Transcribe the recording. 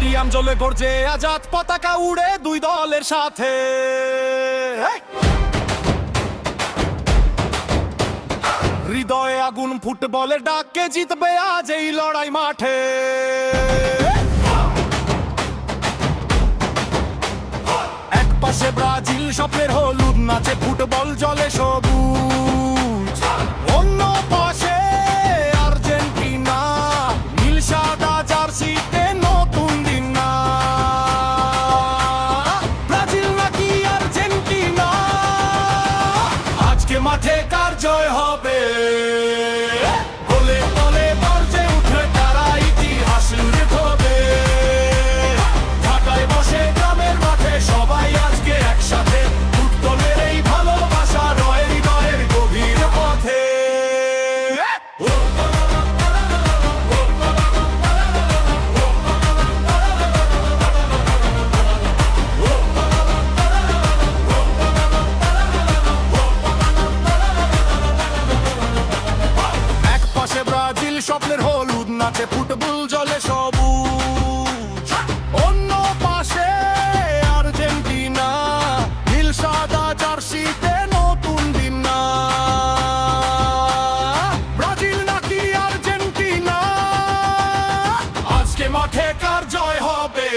Stadium জ্বলে গর্জে আজাদ পতাকা উড়ে দুই দলের সাথে। হৃদয়ে আগুন ফুটবলের ডাকে জিতবে আজ এই লড়াই মাঠে। এক পাশে ব্রাজিল স্বপ্নের হলুদ নাচে, ফুটবল জলে সবুজ। অন্য পাশে আর্জেন্টিনা নীল সাদা জার্সিতে নতুন দিন না। ব্রাজিল নাকি আর্জেন্টিনা, আজকে মাঠে কার জয় হবে? বলে বলে গর্জে উঠে তারা ইতিহাস লিখে হবে। ঢাকায় বসে গ্রামের মাঠে সবাই আজকে একসাথে, ফুটবলের এই ভালোবাসা রয় হৃদয়ের গভীর পথে। এক পাশে ব্রাজিল স্বপ্নের হলুদ নাচে, ফুটবল জলে সবুজ। অন্য পাশে আর্জেন্টিনা নীল সাদা জার্সিতে নতুন দিন না। ব্রাজিল নাকি আর্জেন্টিনা, আজকে মাঠে কার জয় হবে?